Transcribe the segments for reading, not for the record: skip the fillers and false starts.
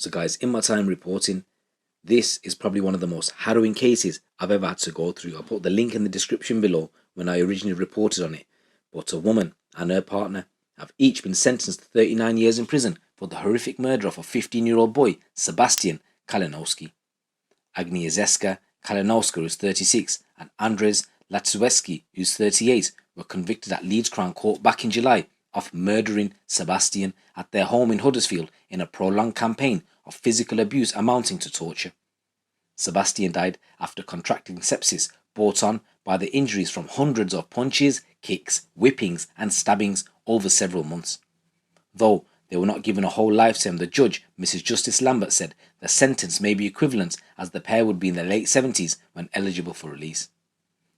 So guys, in my time reporting, this is probably one of the most harrowing cases I've ever had to go through. I'll put the link in the description below when I originally reported on it. But a woman and her partner have each been sentenced to 39 years in prison for the horrific murder of a 15-year-old boy, Sebastian Kalinowski. Agnieszka Kalinowska, who's 36, and Andrzej Latsuewski, who's 38, were convicted at Leeds Crown Court back in July of murdering Sebastian at their home in Huddersfield in a prolonged campaign of physical abuse amounting to torture. Sebastian died after contracting sepsis brought on by the injuries from hundreds of punches, kicks, whippings and stabbings over several months. Though they were not given a whole life term, the judge, Mrs. Justice Lambert, said the sentence may be equivalent as the pair would be in their late 70s when eligible for release.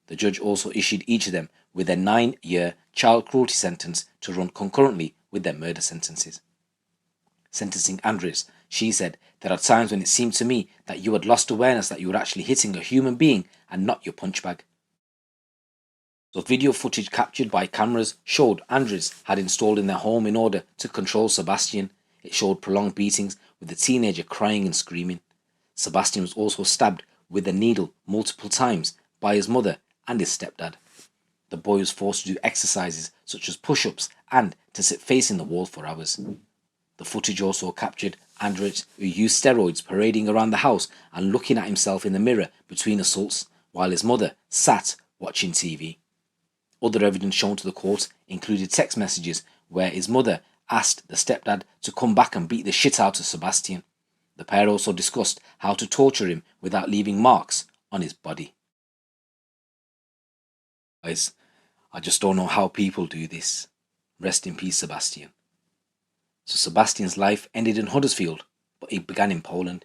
The judge also issued each of them with a 9-year child cruelty sentence to run concurrently with their murder sentences. Sentencing Andres, she said, "There are times when it seemed to me that you had lost awareness that you were actually hitting a human being and not your punch bag." So video footage captured by cameras showed Andres had installed in their home in order to control Sebastian. It showed prolonged beatings with the teenager crying and screaming. Sebastian was also stabbed with a needle multiple times by his mother and his stepdad. The boy was forced to do exercises such as push-ups and to sit facing the wall for hours. The footage also captured Andrzej, who used steroids, parading around the house and looking at himself in the mirror between assaults, while his mother sat watching TV. Other evidence shown to the court included text messages where his mother asked the stepdad to come back and beat the shit out of Sebastian. The pair also discussed how to torture him without leaving marks on his body. Guys, I just don't know how people do this. Rest in peace, Sebastian. So Sebastian's life ended in Huddersfield, but it began in Poland.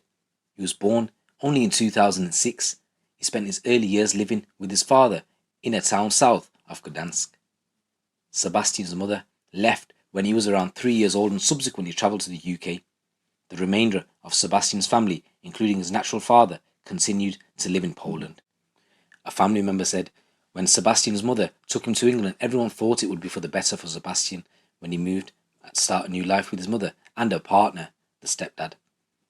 He was born only in 2006. He spent his early years living with his father in a town south of Gdansk. Sebastian's mother left when he was around 3 years old and subsequently travelled to the UK. The remainder of Sebastian's family, including his natural father, continued to live in Poland. A family member said, when Sebastian's mother took him to England, everyone thought it would be for the better for Sebastian when he moved to start a new life with his mother and her partner, the stepdad.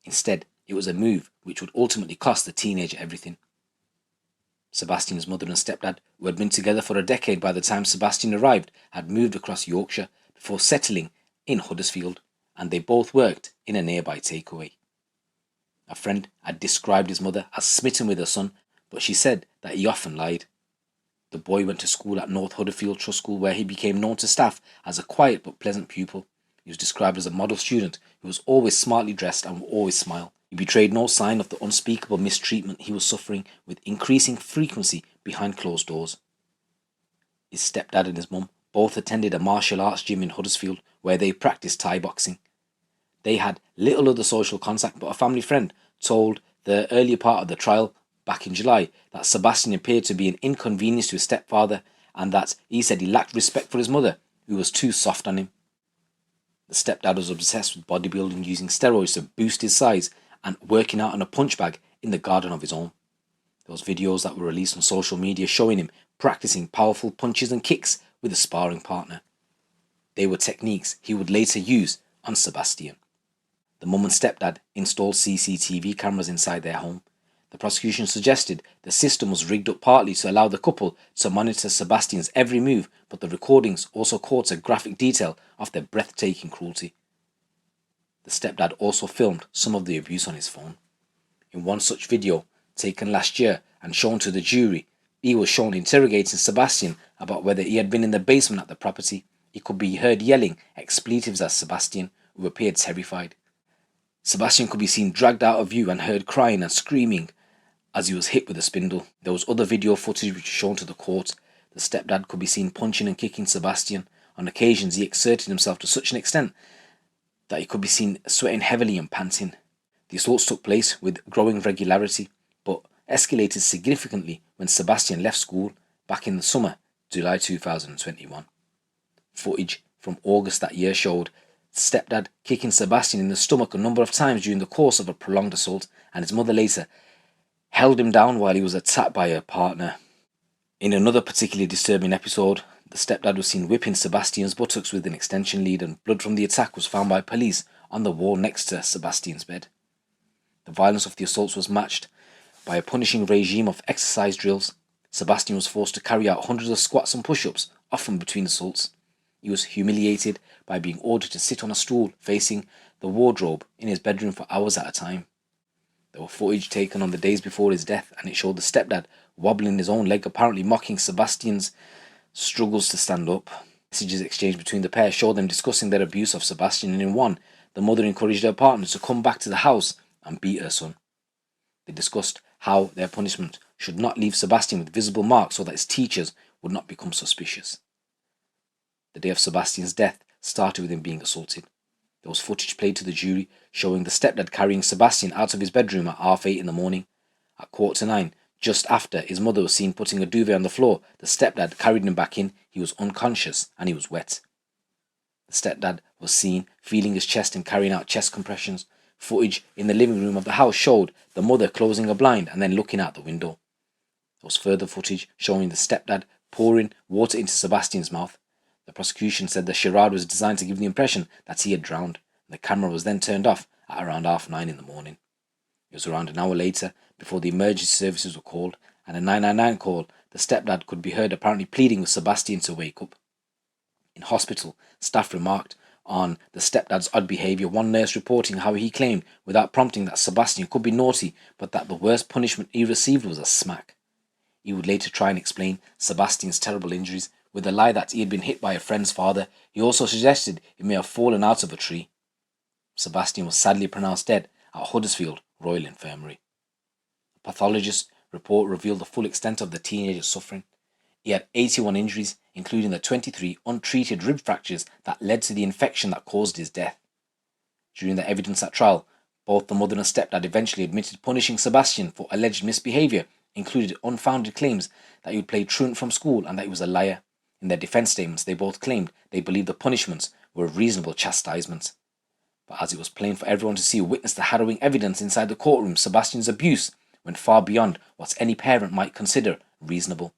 Instead, it was a move which would ultimately cost the teenager everything. Sebastian's mother and stepdad, who had been together for a decade by the time Sebastian arrived, had moved across Yorkshire before settling in Huddersfield, and they both worked in a nearby takeaway. A friend had described his mother as smitten with her son, but she said that he often lied. The boy went to school at North Huddersfield Trust School, where he became known to staff as a quiet but pleasant pupil. He was described as a model student who was always smartly dressed and would always smile. He betrayed no sign of the unspeakable mistreatment he was suffering with increasing frequency behind closed doors. His stepdad and his mum both attended a martial arts gym in Huddersfield where they practiced Thai boxing. They had little other social contact, but a family friend told the earlier part of the trial back in July that Sebastian appeared to be an inconvenience to his stepfather and that he said he lacked respect for his mother, who was too soft on him. The stepdad was obsessed with bodybuilding, using steroids to boost his size and working out on a punch bag in the garden of his home. There was videos that were released on social media showing him practicing powerful punches and kicks with a sparring partner. They were techniques he would later use on Sebastian. The mum and stepdad installed CCTV cameras inside their home. The prosecution suggested the system was rigged up partly to allow the couple to monitor Sebastian's every move, but the recordings also caught a graphic detail of their breathtaking cruelty. The stepdad also filmed some of the abuse on his phone. In one such video, taken last year and shown to the jury, he was shown interrogating Sebastian about whether he had been in the basement at the property. He could be heard yelling expletives at Sebastian, who appeared terrified. Sebastian could be seen dragged out of view and heard crying and screaming as he was hit with a spindle. There was other video footage which was shown to the court. The stepdad could be seen punching and kicking Sebastian. On occasions, he exerted himself to such an extent that he could be seen sweating heavily and panting. The assaults took place with growing regularity, but escalated significantly when Sebastian left school back in the summer, July 2021. Footage from August that year showed stepdad kicking Sebastian in the stomach a number of times during the course of a prolonged assault, and his mother later held him down while he was attacked by her partner. In another particularly disturbing episode, the stepdad was seen whipping Sebastian's buttocks with an extension lead, and blood from the attack was found by police on the wall next to Sebastian's bed. The violence of the assaults was matched by a punishing regime of exercise drills. Sebastian was forced to carry out hundreds of squats and push-ups, often between assaults. He was humiliated by being ordered to sit on a stool facing the wardrobe in his bedroom for hours at a time. There were footage taken on the days before his death, and it showed the stepdad wobbling his own leg, apparently mocking Sebastian's struggles to stand up. Messages exchanged between the pair showed them discussing their abuse of Sebastian, and in one, the mother encouraged her partner to come back to the house and beat her son. They discussed how their punishment should not leave Sebastian with visible marks so that his teachers would not become suspicious. The day of Sebastian's death started with him being assaulted. There was footage played to the jury showing the stepdad carrying Sebastian out of his bedroom at 8:30 in the morning. At 8:45, just after his mother was seen putting a duvet on the floor, the stepdad carried him back in. He was unconscious and he was wet. The stepdad was seen feeling his chest and carrying out chest compressions. Footage in the living room of the house showed the mother closing a blind and then looking out the window. There was further footage showing the stepdad pouring water into Sebastian's mouth. The prosecution said the charade was designed to give the impression that he had drowned. The camera was then turned off at around 9:30 in the morning. It was around an hour later before the emergency services were called, and a 999 call, the stepdad could be heard apparently pleading with Sebastian to wake up. In hospital, staff remarked on the stepdad's odd behaviour, one nurse reporting how he claimed without prompting that Sebastian could be naughty, but that the worst punishment he received was a smack. He would later try and explain Sebastian's terrible injuries with the lie that he had been hit by a friend's father. He also suggested he may have fallen out of a tree. Sebastian was sadly pronounced dead at Huddersfield Royal Infirmary. A pathologist's report revealed the full extent of the teenager's suffering. He had 81 injuries, including the 23 untreated rib fractures that led to the infection that caused his death. During the evidence at trial, both the mother and stepdad eventually admitted punishing Sebastian for alleged misbehaviour included unfounded claims that he would play truant from school and that he was a liar. In their defence statements, they both claimed they believed the punishments were reasonable chastisements. But as it was plain for everyone to see who witnessed the harrowing evidence inside the courtroom, Sebastian's abuse went far beyond what any parent might consider reasonable.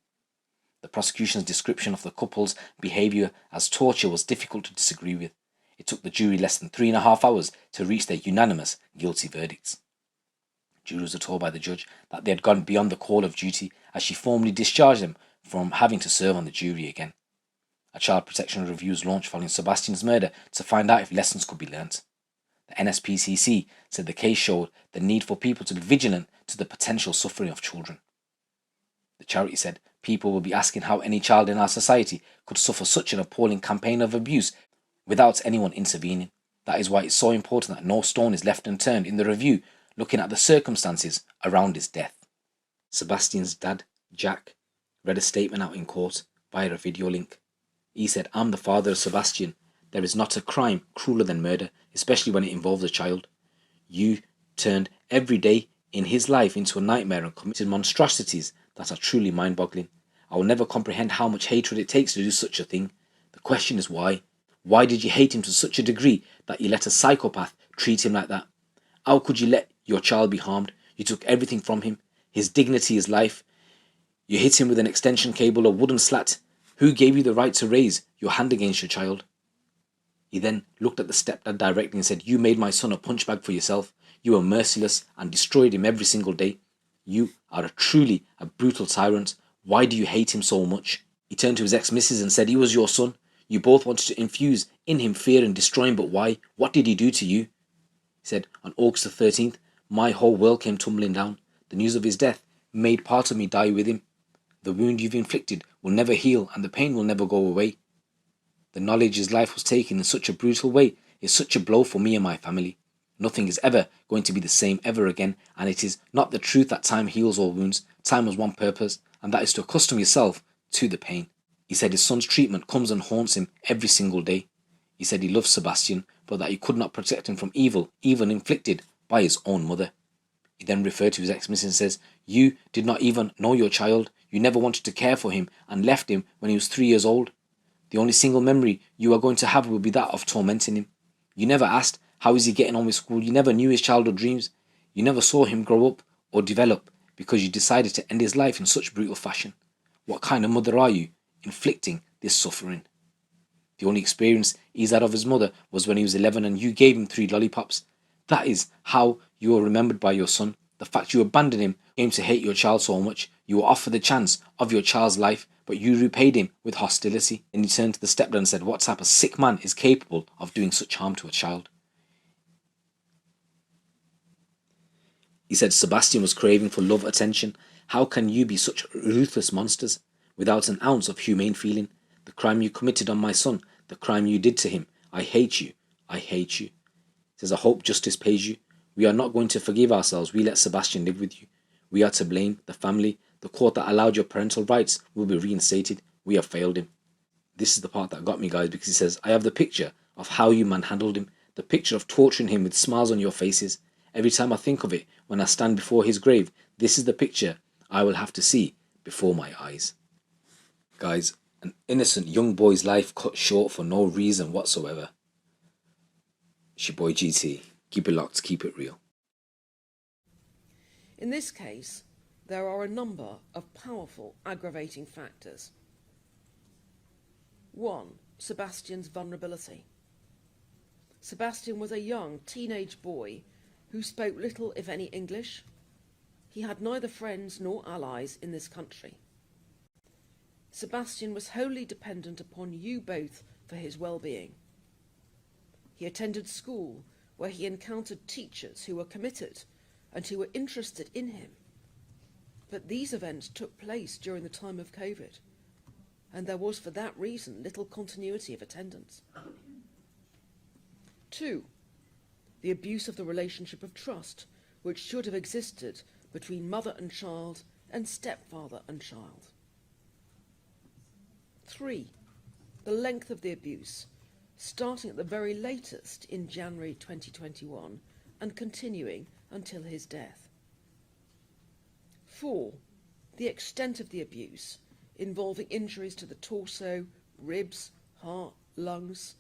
The prosecution's description of the couple's behaviour as torture was difficult to disagree with. It took the jury less than 3.5 hours to reach their unanimous guilty verdicts. Jurors were told by the judge that they had gone beyond the call of duty as she formally discharged them from having to serve on the jury again. A child protection review was launched following Sebastian's murder to find out if lessons could be learnt. The NSPCC said the case showed the need for people to be vigilant to the potential suffering of children. The charity said people will be asking how any child in our society could suffer such an appalling campaign of abuse without anyone intervening. That is why it's so important that no stone is left unturned in the review, looking at the circumstances around his death. Sebastian's dad, Jack, read a statement out in court via a video link. He said, "I'm the father of Sebastian. There is not a crime crueler than murder, especially when it involves a child. You turned every day in his life into a nightmare and committed monstrosities that are truly mind-boggling. I will never comprehend how much hatred it takes to do such a thing. The question is why? Why did you hate him to such a degree that you let a psychopath treat him like that? How could you let your child be harmed? You took everything from him, his dignity, his life. You hit him with an extension cable or wooden slat. Who gave you the right to raise your hand against your child?" He then looked at the stepdad directly and said, "You made my son a punchbag for yourself. You were merciless and destroyed him every single day. You are truly a brutal tyrant. Why do you hate him so much?" He turned to his ex-missus and said, "He was your son. You both wanted to infuse in him fear and destroy him, but why? What did he do to you?" He said, "On August the 13th, my whole world came tumbling down. The news of his death made part of me die with him. The wound you've inflicted will never heal and the pain will never go away. The knowledge his life was taken in such a brutal way is such a blow for me and my family. Nothing is ever going to be the same ever again, and it is not the truth that time heals all wounds. Time has one purpose, and that is to accustom yourself to the pain." He said his son's treatment comes and haunts him every single day. He said he loved Sebastian, but that he could not protect him from evil, even inflicted by his own mother. He then referred to his ex-missus and says, "You did not even know your child. You never wanted to care for him and left him when he was 3 years old. The only single memory you are going to have will be that of tormenting him. You never asked how is he getting on with school. You never knew his childhood dreams. You never saw him grow up or develop because you decided to end his life in such brutal fashion. What kind of mother are you, inflicting this suffering? The only experience he's had of his mother was when he was 11 and you gave him 3 lollipops. That is how You were remembered by your son. The fact you abandoned him, came to hate your child so much, you were offered the chance of your child's life, but you repaid him with hostility. And he turned to the stepdad and said, what type of sick man is capable of doing such harm to a child? He said Sebastian was craving for love, attention. How can you be such ruthless monsters without an ounce of humane feeling? The crime you committed on my son, the crime you did to him. I hate you. I hate you. He says, I hope justice pays you. We are not going to forgive ourselves. We let Sebastian live with you. We are to blame. The family, the court that allowed your parental rights will be reinstated. We have failed him. This is the part that got me, guys, because he says, I have the picture of how you manhandled him, the picture of torturing him with smiles on your faces. Every time I think of it, when I stand before his grave, this is the picture I will have to see before my eyes. Guys, an innocent young boy's life cut short for no reason whatsoever. It's your boy GT. Keep it locked, keep it real. In this case, there are a number of powerful aggravating factors. 1. Sebastian's vulnerability. Sebastian was a young teenage boy who spoke little, if any, English. He had neither friends nor allies in this country. Sebastian was wholly dependent upon you both for his well-being. He attended school where he encountered teachers who were committed and who were interested in him. But these events took place during the time of COVID, and there was for that reason little continuity of attendance. 2. The abuse of the relationship of trust, which should have existed between mother and child and stepfather and child. 3. The length of the abuse, starting at the very latest in January 2021 and continuing until his death. 4. The extent of the abuse, involving injuries to the torso, ribs, heart, lungs,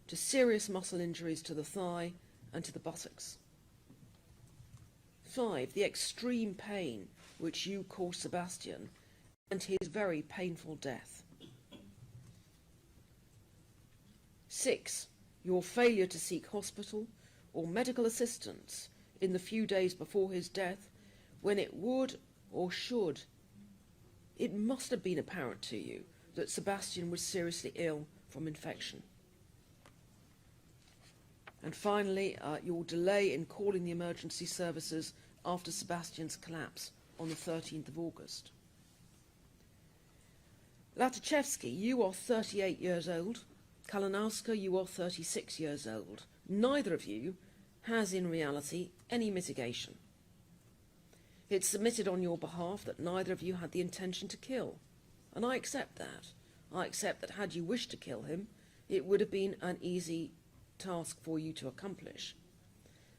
to serious muscle injuries to the thigh and to the buttocks. 5. The extreme pain which you caused Sebastian and his very painful death. 6. Your failure to seek hospital or medical assistance in the few days before his death, when it would or should, it must have been apparent to you that Sebastian was seriously ill from infection. And finally, your delay in calling the emergency services after Sebastian's collapse on the 13th of August. Latuszewski, you are 38 years old. Kalinowska, you are 36 years old. Neither of you has in reality any mitigation. It's submitted on your behalf that neither of you had the intention to kill, and I accept that. I accept that had you wished to kill him, it would have been an easy task for you to accomplish.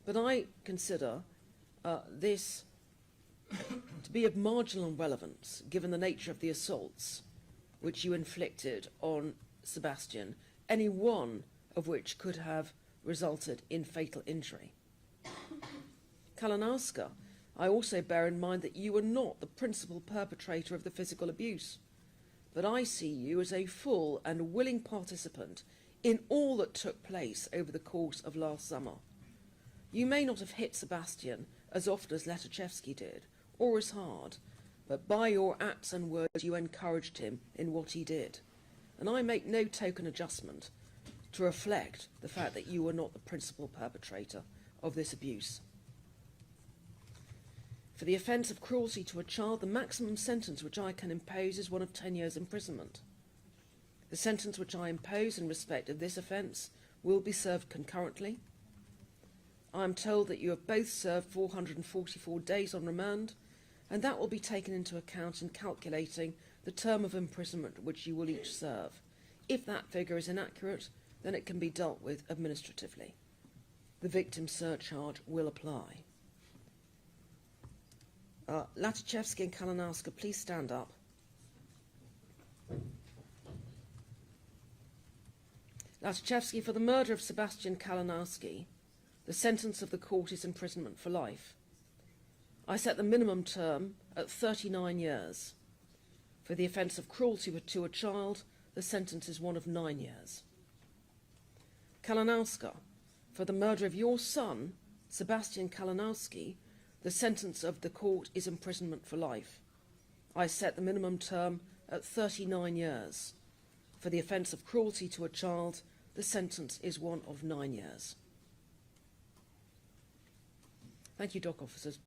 But I consider this to be of marginal relevance, given the nature of the assaults which you inflicted on Sebastian, any one of which could have resulted in fatal injury. Kalinowska, I also bear in mind that you were not the principal perpetrator of the physical abuse, but I see you as a full and willing participant in all that took place over the course of last summer. You may not have hit Sebastian as often as Latuszewski did, or as hard, but by your acts and words you encouraged him in what he did, and I make no token adjustment to reflect the fact that you were not the principal perpetrator of this abuse. For the offence of cruelty to a child, the maximum sentence which I can impose is one of 10 years imprisonment. The sentence which I impose in respect of this offence will be served concurrently. I am told that you have both served 444 days on remand, and that will be taken into account in calculating the term of imprisonment which you will each serve. If that figure is inaccurate, then it can be dealt with administratively. The victim surcharge will apply. Latuszewski and Kalinowska, please stand up. Latuszewski, for the murder of Sebastian Kalinowski, the sentence of the court is imprisonment for life. I set the minimum term at 39 years. For the offence of cruelty to a child, the sentence is one of 9 years. Kalinowska, for the murder of your son, Sebastian Kalinowski, the sentence of the court is imprisonment for life. I set the minimum term at 39 years. For the offence of cruelty to a child, the sentence is one of 9 years. Thank you, dock officers.